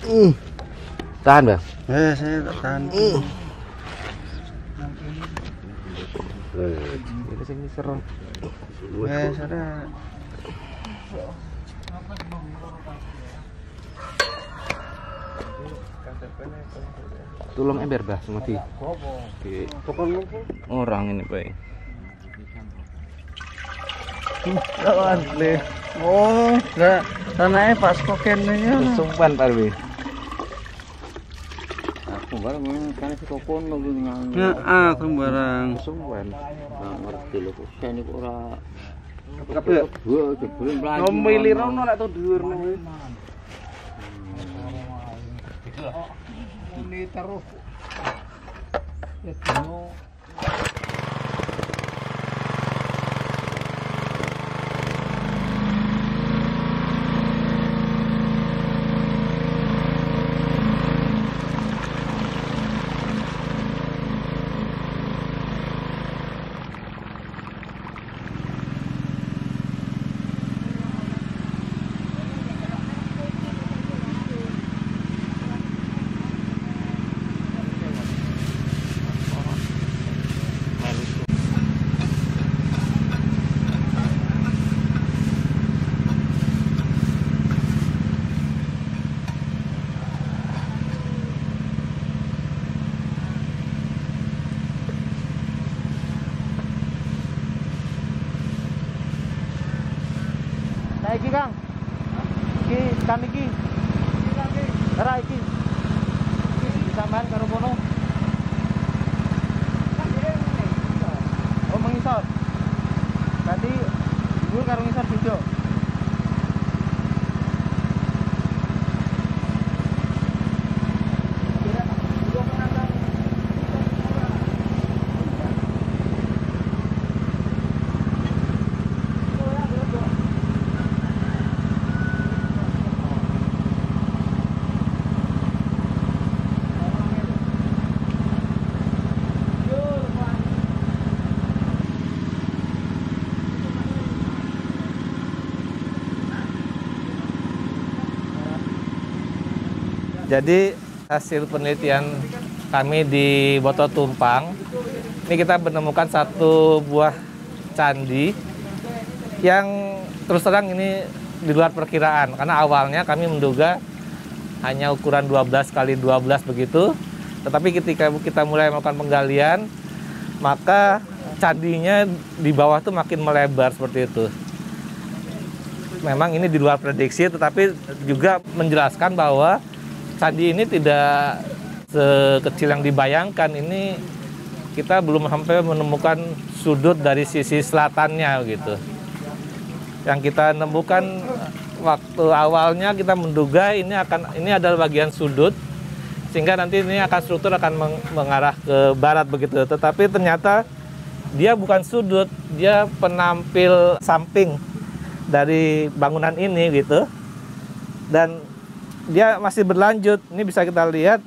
Tahan, Bang. Saya tak tahan. Ini sing serong. Sudah. Tolong ember, Bah, semati. Oke. Orang ini, Pak. Asli. Oh, enggak. Tanahnya pas kokennya. Sumpan, Pak Arwi. Aku barang kan si kokon lagi nang. Heeh, sembarang. Sumpan. Nggak ngerti lho kok sene kok ora. Kabeh. Wah, jebule mlayu. Ngomili rono nek to dhuwur nang. Ini terus. Iki, Kang. Iki kan iki. Ora iki. Iki sampean karo kono. Oh, mengisor. Tadi gue karo ngisor video. Jadi hasil penelitian kami di Boto Tumpang, ini kita menemukan satu buah candi yang terus terang ini di luar perkiraan. Karena awalnya kami menduga hanya ukuran 12 kali 12 begitu. Tetapi ketika kita mulai melakukan penggalian, maka candinya di bawah tuh makin melebar seperti itu. Memang ini di luar prediksi, tetapi juga menjelaskan bahwa candi ini tidak sekecil yang dibayangkan. Ini kita belum sampai menemukan sudut dari sisi selatannya gitu. Yang kita nemukan waktu awalnya kita menduga ini adalah bagian sudut, sehingga nanti ini struktur akan mengarah ke barat begitu. Tetapi ternyata dia bukan sudut, dia penampil samping dari bangunan ini gitu. Dan dia masih berlanjut. Ini bisa kita lihat.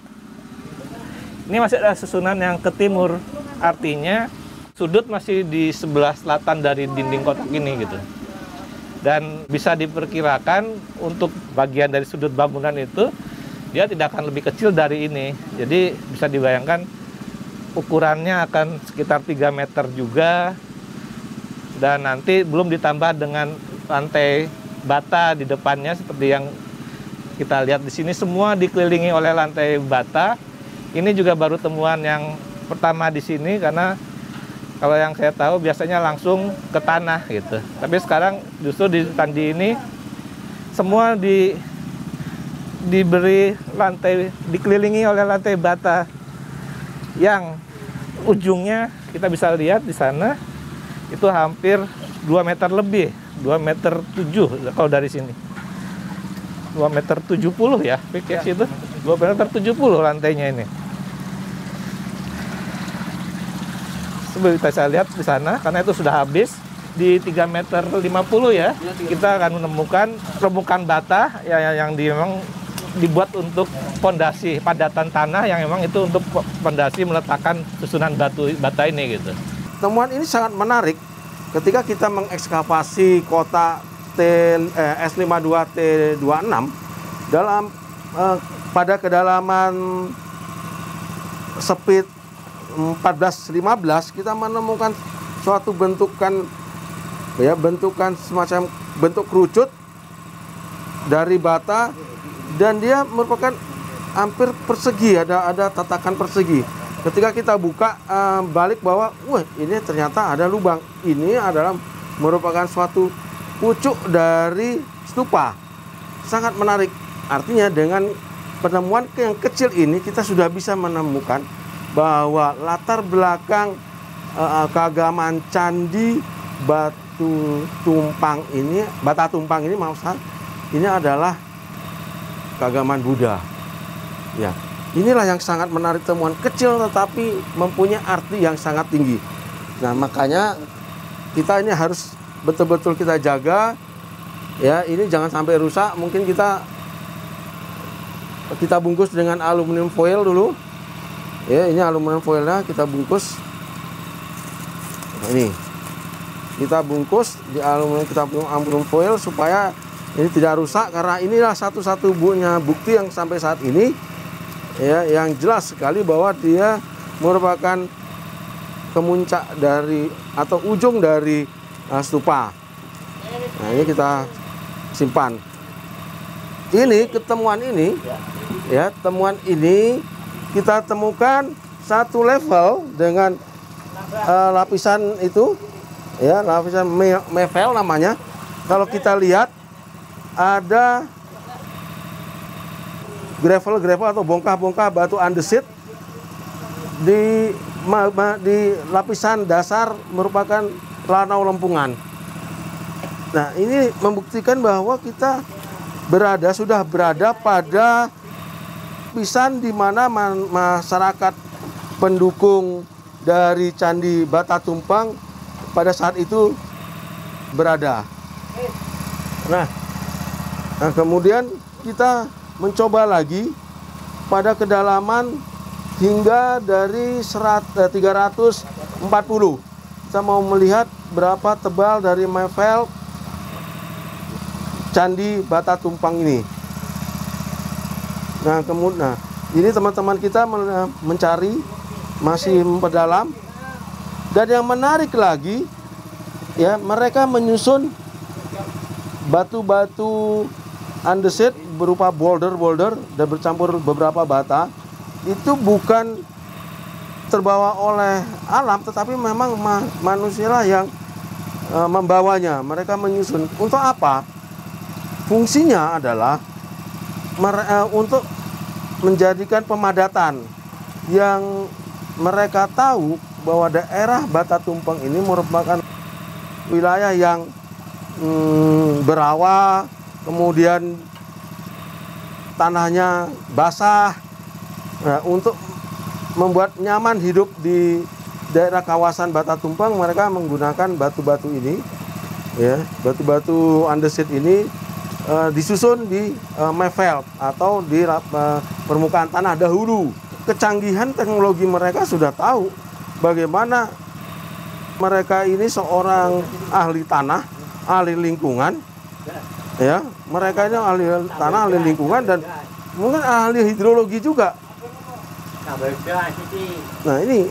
Ini masih ada susunan yang ke timur. Artinya sudut masih di sebelah selatan dari dinding kotak ini gitu. Dan bisa diperkirakan untuk bagian dari sudut bangunan itu dia tidak akan lebih kecil dari ini. Jadi bisa dibayangkan ukurannya akan sekitar 3 meter juga. Dan nanti belum ditambah dengan lantai bata di depannya seperti yang kita lihat di sini, semua dikelilingi oleh lantai bata. Ini juga baru temuan yang pertama di sini, karena kalau yang saya tahu biasanya langsung ke tanah gitu. Tapi sekarang justru di candi ini semua diberi lantai, dikelilingi oleh lantai bata yang ujungnya kita bisa lihat di sana itu hampir 2 meter lebih, 2 meter 7 kalau dari sini. 2 meter 70 ya, PKS itu 2 meter 70 lantainya ini. Seperti saya lihat di sana, karena itu sudah habis di 3 meter 50 ya, kita akan menemukan permukaan bata yang memang dibuat untuk pondasi padatan tanah, yang memang itu untuk pondasi meletakkan susunan bata ini gitu. Temuan ini sangat menarik ketika kita mengekskavasi kota S52T26 dalam pada kedalaman speed 14-15 kita menemukan suatu bentukan semacam bentuk kerucut dari bata, dan dia merupakan hampir persegi, ada tatakan persegi. Ketika kita buka balik bahwa wah, ini ternyata ada lubang. Ini adalah merupakan suatu pucuk dari stupa. Sangat menarik. Artinya dengan penemuan yang kecil ini kita sudah bisa menemukan bahwa latar belakang keagamaan Candi Bata Tumpang ini ini adalah keagamaan Buddha. Ya, inilah yang sangat menarik, temuan kecil tetapi mempunyai arti yang sangat tinggi. Nah, makanya kita ini harus betul-betul kita jaga. Ya, ini jangan sampai rusak. Mungkin kita bungkus dengan aluminium foil dulu. Ya, ini aluminium foilnya kita bungkus. Nah, ini kita bungkus di aluminium foil supaya ini tidak rusak, karena inilah satu-satunya bukti yang sampai saat ini ya, yang jelas sekali bahwa dia merupakan kemuncak dari atau ujung dari stupa. Nah, ini kita simpan. Ini temuan ini kita temukan satu level dengan lapisan itu, ya, lapisan mevel namanya. Kalau kita lihat ada gravel atau bongkah-bongkah batu andesit di lapisan dasar merupakan lanau lempungan. Nah, ini membuktikan bahwa kita sudah berada pada lapisan di mana masyarakat pendukung dari Candi Bata Tumpang pada saat itu berada. Nah, kemudian kita mencoba lagi pada kedalaman hingga dari 340. Kita mau melihat berapa tebal dari mevel Candi Bata Tumpang ini. Nah, kemudian ini teman-teman kita mencari, masih memperdalam. Dan yang menarik lagi, ya, mereka menyusun batu-batu andesit berupa boulder dan bercampur beberapa bata. Itu bukan terbawa oleh alam, tetapi memang manusialah yang membawanya. Mereka menyusun. Untuk apa? Fungsinya adalah untuk menjadikan pemadatan, yang mereka tahu bahwa daerah Bata Tumpang ini merupakan wilayah yang berawa, kemudian tanahnya basah. Nah, untuk membuat nyaman hidup di daerah kawasan Bata Tumpang, mereka menggunakan batu-batu ini, ya, batu-batu andesit ini disusun di mevel atau di permukaan tanah dahulu. Kecanggihan teknologi mereka sudah tahu bagaimana mereka ini seorang ahli tanah, ahli lingkungan, ya, mereka ini ahli tanah, ahli lingkungan, dan mungkin ahli hidrologi juga. Nah, ini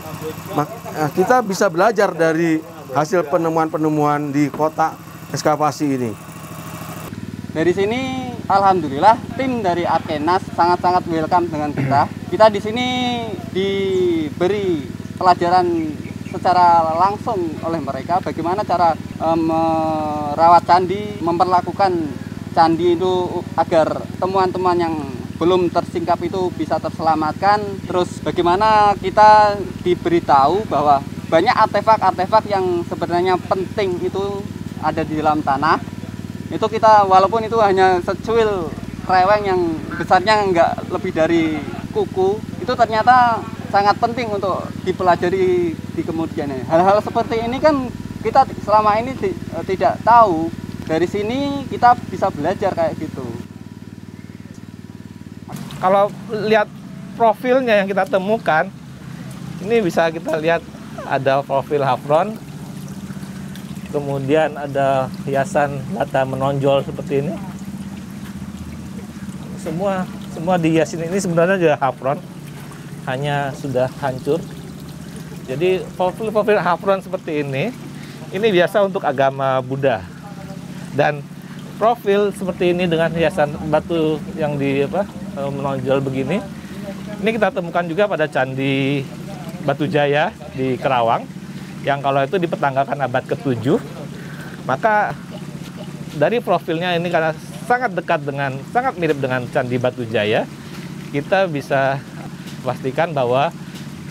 kita bisa belajar dari hasil penemuan-penemuan di kotak ekskavasi ini. Dari sini alhamdulillah tim dari Arkenas sangat-sangat welcome dengan kita. Kita di sini diberi pelajaran secara langsung oleh mereka bagaimana cara merawat candi, memperlakukan candi itu agar temuan-temuan yang belum tersingkap itu bisa terselamatkan. Terus bagaimana kita diberitahu bahwa banyak artefak-artefak yang sebenarnya penting itu ada di dalam tanah. Itu kita, walaupun itu hanya secuil reweng yang besarnya nggak lebih dari kuku, itu ternyata sangat penting untuk dipelajari di kemudian. Hal-hal seperti ini kan kita selama ini tidak tahu. Dari sini kita bisa belajar kayak gitu. Kalau lihat profilnya yang kita temukan, ini bisa kita lihat ada profil hafron, kemudian ada hiasan bata menonjol seperti ini. Semua semua dihiasin ini sebenarnya juga hafron, hanya sudah hancur. Jadi profil-profil hafron seperti ini biasa untuk agama Buddha. Dan profil seperti ini dengan hiasan batu yang menonjol begini, ini kita temukan juga pada Candi Batu Jaya di Kerawang, yang kalau itu dipetanggalkan abad ke-7. Maka dari profilnya ini karena sangat mirip dengan Candi Batu Jaya, kita bisa pastikan bahwa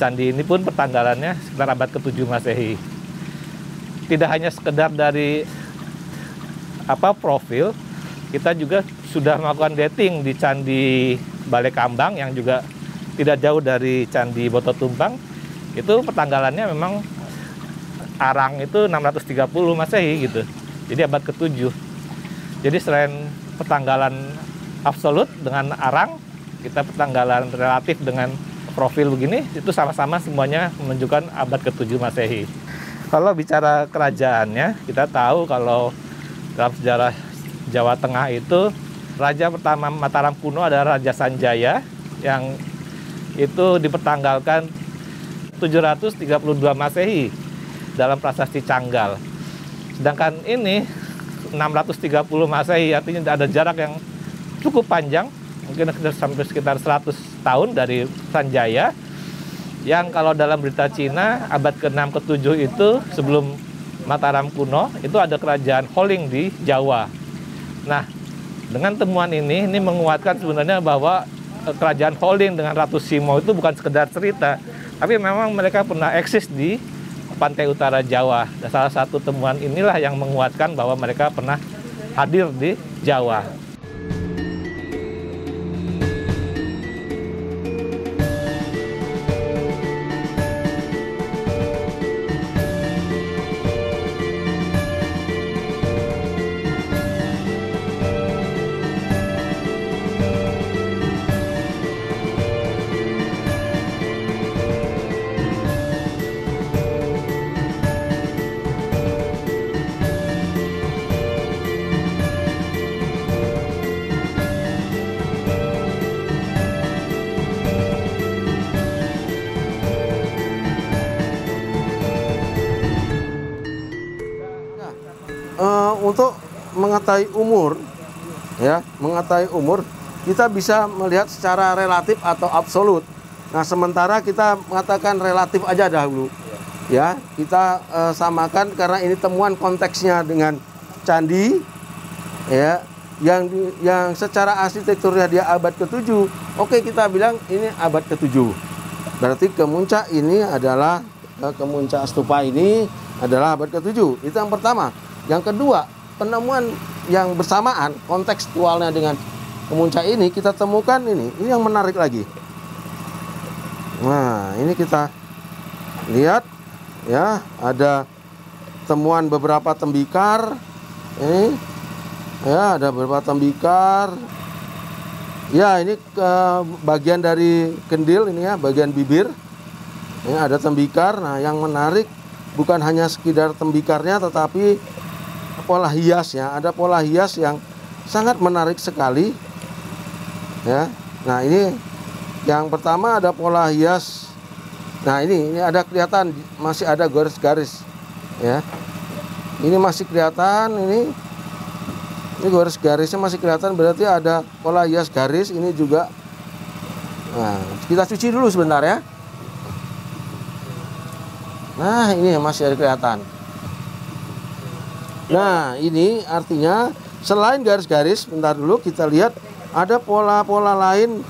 candi ini pun pertanggalannya sekitar abad ke-7 Masehi. Tidak hanya sekedar dari profil, kita juga sudah melakukan dating di Candi Balai Kambang yang juga tidak jauh dari Candi Boto Tumpang. Itu pertanggalannya memang arang itu 630 Masehi gitu. Jadi abad ke-7. Jadi selain pertanggalan absolut dengan arang, kita pertanggalan relatif dengan profil begini, itu sama-sama semuanya menunjukkan abad ke-7 Masehi. Kalau bicara kerajaannya, kita tahu kalau dalam sejarah Jawa Tengah itu, raja pertama Mataram kuno adalah Raja Sanjaya, yang itu dipertanggalkan 732 Masehi dalam prasasti Canggal. Sedangkan ini 630 Masehi, artinya ada jarak yang cukup panjang, mungkin sampai sekitar 100 tahun dari Sanjaya, yang kalau dalam berita Cina abad ke-6 ke-7 itu sebelum Mataram kuno itu ada kerajaan Holing di Jawa. Nah, dengan temuan ini menguatkan sebenarnya bahwa kerajaan Holing dengan Ratu Simo itu bukan sekedar cerita, tapi memang mereka pernah eksis di pantai utara Jawa. Dan salah satu temuan inilah yang menguatkan bahwa mereka pernah hadir di Jawa. Untuk mengetahui umur, kita bisa melihat secara relatif atau absolut. Nah, sementara kita mengatakan relatif aja dahulu, ya, kita samakan karena ini temuan konteksnya dengan candi, ya, yang secara arsitekturnya dia abad ke-7. Oke, kita bilang ini abad ke-7. Berarti Kemuncak ini adalah Kemuncak Stupa ini adalah abad ke-7. Itu yang pertama. Yang kedua, penemuan yang bersamaan kontekstualnya dengan Kemuncak ini kita temukan ini yang menarik lagi. Nah, ini kita lihat, ya, ada temuan beberapa tembikar. Ini, ya, ada beberapa tembikar. Ya, ini bagian dari kendil ini, ya, bagian bibir. Ini ada tembikar. Nah, yang menarik bukan hanya sekedar tembikarnya, tetapi pola hiasnya. Ada pola hias yang sangat menarik sekali, ya. Nah, ini yang pertama ada pola hias. Nah, ini ada kelihatan masih ada garis-garis, ya. Ini masih kelihatan, ini garis-garisnya masih kelihatan, berarti ada pola hias garis ini juga. Nah, kita cuci dulu sebentar, ya. Nah, ini masih ada kelihatan. Nah, ini artinya selain garis-garis, bentar dulu kita lihat ada pola-pola lain.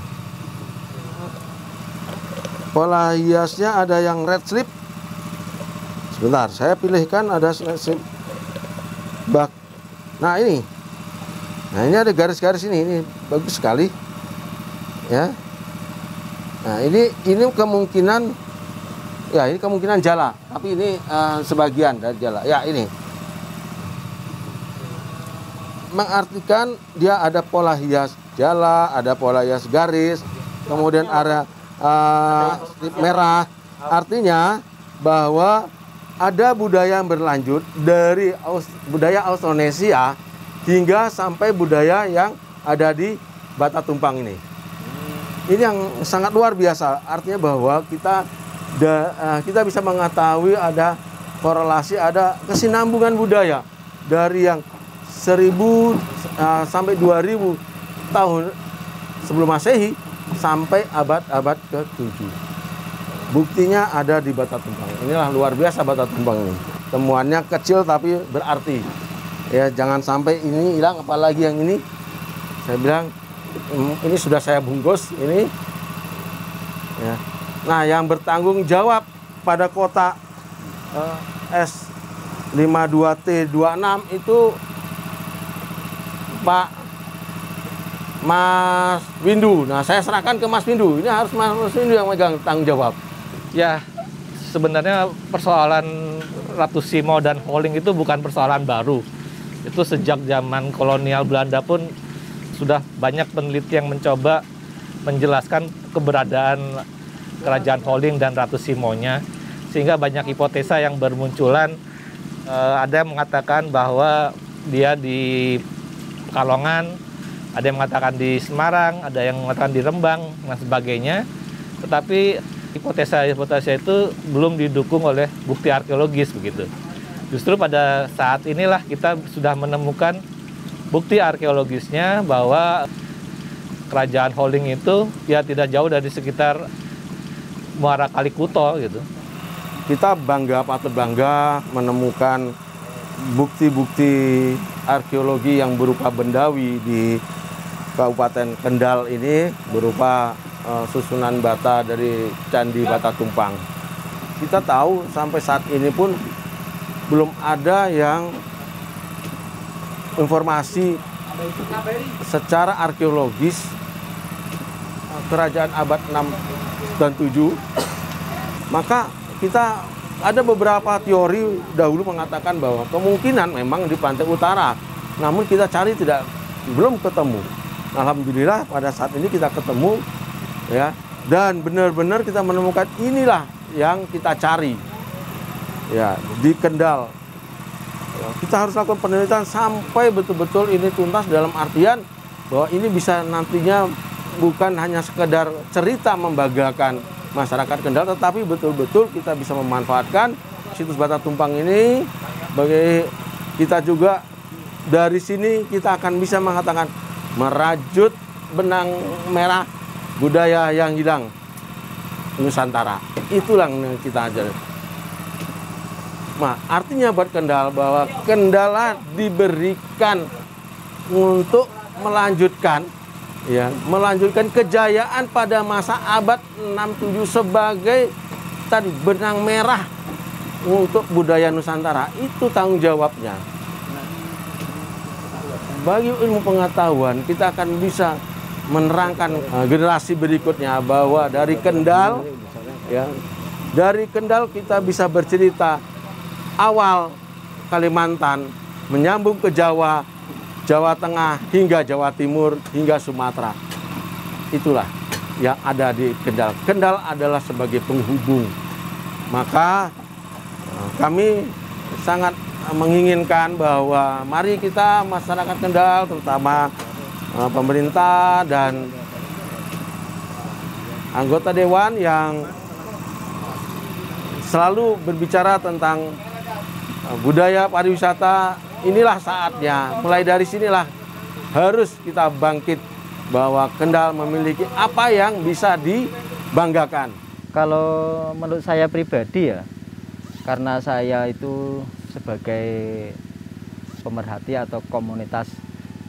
Pola hiasnya ada yang red slip. Sebentar, saya pilihkan ada red slip. Nah, ini. Nah, ini ada garis-garis ini bagus sekali. Ya. Nah, ini kemungkinan, ya, ini kemungkinan jala, tapi ini sebagian dari jala. Ya, ini mengartikan dia ada pola hias jala, ada pola hias garis, kemudian ada strip merah. Artinya bahwa ada budaya yang berlanjut dari budaya Austronesia hingga sampai budaya yang ada di Bata Tumpang ini. Ini yang sangat luar biasa. Artinya bahwa kita bisa mengetahui ada korelasi, ada kesinambungan budaya dari yang 1000 sampai 2000 tahun sebelum Masehi sampai abad-abad ke-7. Buktinya ada di Bata Tumpang. Inilah luar biasa Bata Tumpang ini. Temuannya kecil tapi berarti. Ya, jangan sampai ini hilang, apalagi yang ini. Saya bilang ini sudah saya bungkus ini. Ya. Nah, yang bertanggung jawab pada kota S52T26 itu Pak Mas Windu. Nah, saya serahkan ke Mas Windu. Ini harus Mas Windu yang megang tanggung jawab. Ya, sebenarnya persoalan Ratu Simo dan Holing itu bukan persoalan baru. Itu sejak zaman kolonial Belanda pun sudah banyak peneliti yang mencoba menjelaskan keberadaan kerajaan Holing dan Ratu Simonya. Sehingga banyak hipotesa yang bermunculan. Ada yang mengatakan bahwa dia di Pekalongan, ada yang mengatakan di Semarang, ada yang mengatakan di Rembang, dan sebagainya. Tetapi hipotesa itu belum didukung oleh bukti arkeologis begitu. Justru pada saat inilah kita sudah menemukan bukti arkeologisnya bahwa kerajaan Holing itu ya tidak jauh dari sekitar Muara Kalikuto gitu. Kita patut bangga menemukan bukti-bukti arkeologi yang berupa bendawi di Kabupaten Kendal ini, berupa susunan bata dari Candi Bata Tumpang. Kita tahu sampai saat ini pun belum ada yang informasi secara arkeologis kerajaan abad 6 dan 7. Maka kita ada beberapa teori dahulu mengatakan bahwa kemungkinan memang di pantai utara, namun kita cari belum ketemu. Alhamdulillah pada saat ini kita ketemu, ya, dan benar-benar kita menemukan inilah yang kita cari, ya, di Kendal. Ya, kita harus lakukan penelitian sampai betul-betul ini tuntas, dalam artian bahwa ini bisa nantinya bukan hanya sekedar cerita membanggakan masyarakat Kendal, tetapi betul-betul kita bisa memanfaatkan situs Bata Tumpang ini bagi kita juga. Dari sini kita akan bisa mengatakan merajut benang merah budaya yang hilang Nusantara. Itulah yang kita ajar. Nah, artinya buat Kendal bahwa Kendal diberikan untuk melanjutkan kejayaan pada masa abad 6-7 sebagai tadi benang merah untuk budaya Nusantara. Itu tanggung jawabnya. Bagi ilmu pengetahuan, kita akan bisa menerangkan generasi berikutnya bahwa dari Kendal, ya, dari Kendal kita bisa bercerita awal Kalimantan menyambung ke Jawa, Jawa Tengah hingga Jawa Timur hingga Sumatera. Itulah yang ada di Kendal. Kendal adalah sebagai penghubung. Maka kami sangat menginginkan bahwa mari kita masyarakat Kendal, terutama pemerintah dan anggota dewan yang selalu berbicara tentang budaya pariwisata, inilah saatnya. Mulai dari sinilah harus kita bangkit bahwa Kendal memiliki apa yang bisa dibanggakan. Kalau menurut saya pribadi ya, karena saya itu sebagai pemerhati atau komunitas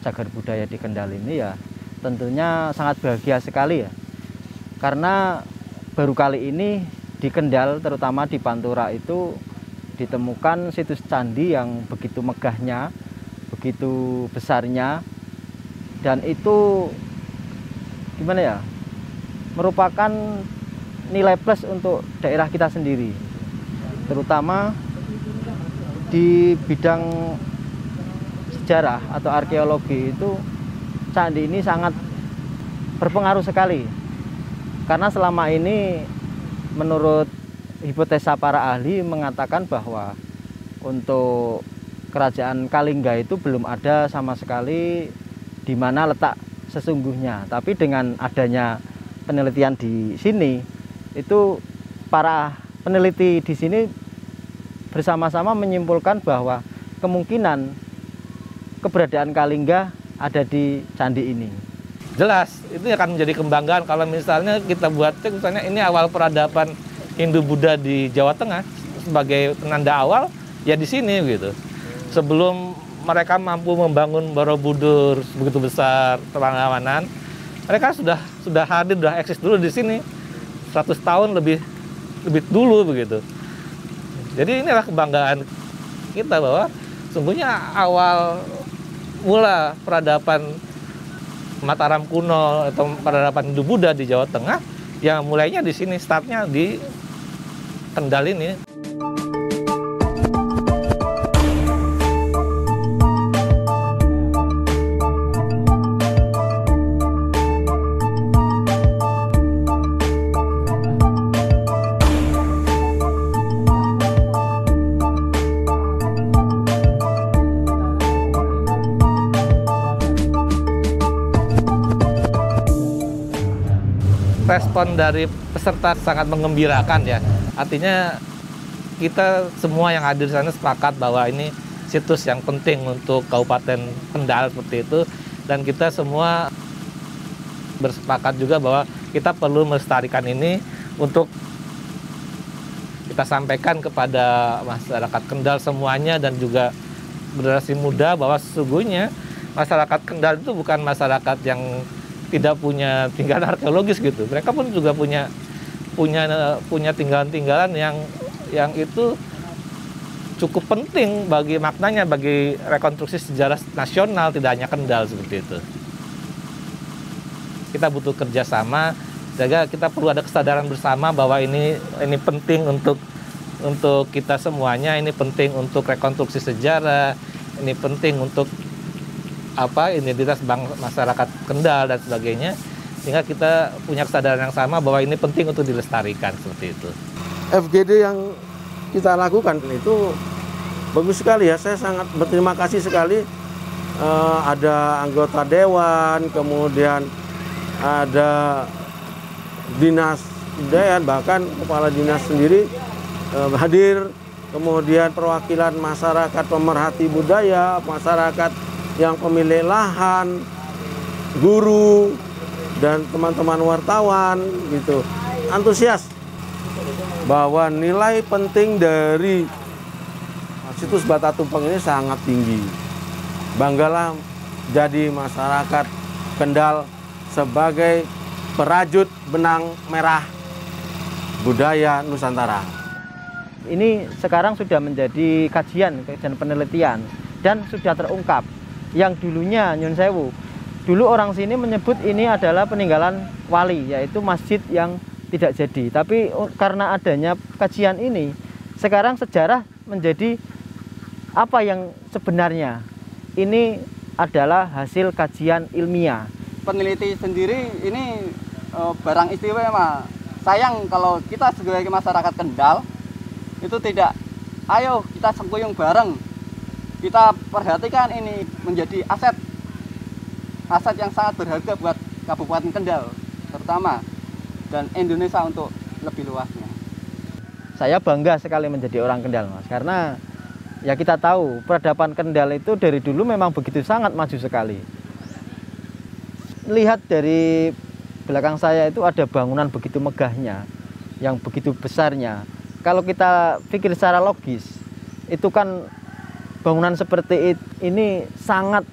cagar budaya di Kendal ini, ya tentunya sangat bahagia sekali ya. Karena baru kali ini di Kendal, terutama di Pantura itu ditemukan situs candi yang begitu megahnya, begitu besarnya, dan itu gimana ya, merupakan nilai plus untuk daerah kita sendiri, terutama di bidang sejarah atau arkeologi. Itu candi ini sangat berpengaruh sekali, karena selama ini menurut hipotesa para ahli mengatakan bahwa untuk kerajaan Kalingga itu belum ada sama sekali di mana letak sesungguhnya. Tapi dengan adanya penelitian di sini, itu para peneliti di sini bersama-sama menyimpulkan bahwa kemungkinan keberadaan Kalingga ada di candi ini. Jelas, itu akan menjadi kebanggaan kalau misalnya kita buat cek, misalnya ini awal peradaban Hindu-Buddha di Jawa Tengah, sebagai penanda awal, ya di sini gitu. Sebelum mereka mampu membangun Borobudur begitu besar, perlawanan, mereka sudah hadir, sudah eksis dulu di sini, 100 tahun lebih dulu begitu. Jadi inilah kebanggaan kita bahwa sungguhnya awal mula peradaban Mataram kuno atau peradaban Hindu-Buddha di Jawa Tengah, yang mulainya di sini, startnya di Kendal ini. Respon dari peserta sangat mengembirakan ya. Artinya kita semua yang hadir di sana sepakat bahwa ini situs yang penting untuk Kabupaten Kendal seperti itu, dan kita semua bersepakat juga bahwa kita perlu melestarikan ini untuk kita sampaikan kepada masyarakat Kendal semuanya dan juga generasi muda bahwa sesungguhnya masyarakat Kendal itu bukan masyarakat yang tidak punya tinggalan arkeologis gitu. Mereka pun juga punya tinggalan-tinggalan yang itu cukup penting bagi maknanya, bagi rekonstruksi sejarah nasional, tidak hanya Kendal seperti itu. Kita butuh kerjasama, sehingga kita perlu ada kesadaran bersama bahwa ini penting untuk kita semuanya, ini penting untuk rekonstruksi sejarah, ini penting untuk identitas masyarakat Kendal dan sebagainya, sehingga kita punya kesadaran yang sama bahwa ini penting untuk dilestarikan seperti itu. FGD yang kita lakukan itu bagus sekali ya, saya sangat berterima kasih sekali. Ada anggota dewan, kemudian ada dinas kebudayaan, bahkan kepala dinas sendiri hadir, kemudian perwakilan masyarakat pemerhati budaya, masyarakat yang pemilik lahan, guru, dan teman-teman wartawan gitu, antusias bahwa nilai penting dari situs Bata Tumpeng ini sangat tinggi. Banggalah jadi masyarakat Kendal sebagai perajut benang merah budaya Nusantara. Ini sekarang sudah menjadi kajian penelitian dan sudah terungkap. Yang dulunya Nyun Sewu, dulu orang sini menyebut ini adalah peninggalan wali, yaitu masjid yang tidak jadi. Tapi karena adanya kajian ini, sekarang sejarah menjadi apa yang sebenarnya. Ini adalah hasil kajian ilmiah. Peneliti sendiri ini barang istimewa. Sayang kalau kita sebagai masyarakat Kendal itu tidak, ayo kita sekuyung bareng, kita perhatikan ini menjadi aset yang sangat berharga buat Kabupaten Kendal terutama, dan Indonesia untuk lebih luasnya. Saya bangga sekali menjadi orang Kendal, Mas, karena ya kita tahu peradaban Kendal itu dari dulu memang begitu sangat maju sekali. Lihat dari belakang saya itu ada bangunan begitu megahnya, yang begitu besarnya. Kalau kita pikir secara logis, itu kan bangunan seperti ini sangat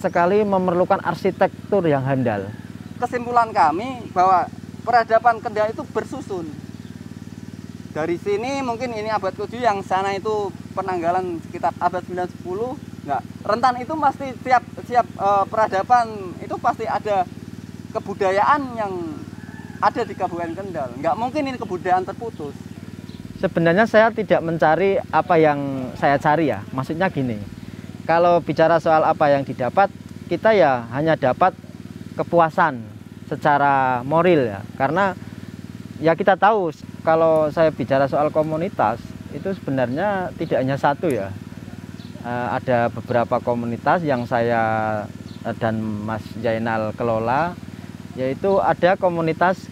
sekali memerlukan arsitektur yang handal. Kesimpulan kami bahwa peradaban Kendal itu bersusun. Dari sini mungkin ini abad ke-7, yang sana itu penanggalan sekitar abad 9-10. Enggak, rentan itu pasti siap peradaban itu pasti ada kebudayaan yang ada di Kabupaten Kendal. Enggak mungkin ini kebudayaan terputus. Sebenarnya saya tidak mencari apa yang saya cari ya. Maksudnya gini, kalau bicara soal apa yang didapat, kita ya hanya dapat kepuasan secara moral ya. Karena ya kita tahu kalau saya bicara soal komunitas, itu sebenarnya tidak hanya satu ya. Ada beberapa komunitas yang saya dan Mas Jainal kelola. yaitu ada komunitas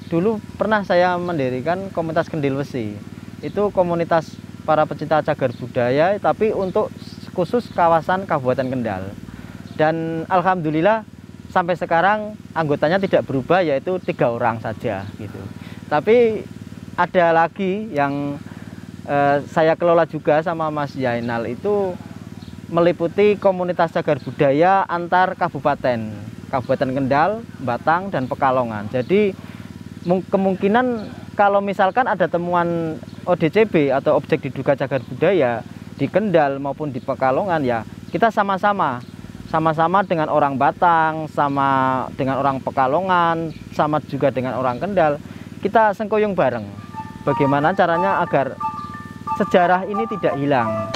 dulu pernah saya mendirikan komunitas Kendil Wesi. Itu komunitas para pecinta cagar budaya tapi untuk khusus kawasan Kabupaten Kendal. Dan alhamdulillah sampai sekarang anggotanya tidak berubah, yaitu 3 orang saja gitu. Tapi ada lagi yang saya kelola juga sama Mas Yainal, itu meliputi komunitas cagar budaya antar kabupaten, Kabupaten Kendal, Batang, dan Pekalongan. Jadi kemungkinan kalau misalkan ada temuan ODCB atau objek diduga cagar budaya di Kendal maupun di Pekalongan, ya kita sama-sama dengan orang Batang, sama dengan orang Pekalongan, sama juga dengan orang Kendal, kita sengkoyong bareng. Bagaimana caranya agar sejarah ini tidak hilang.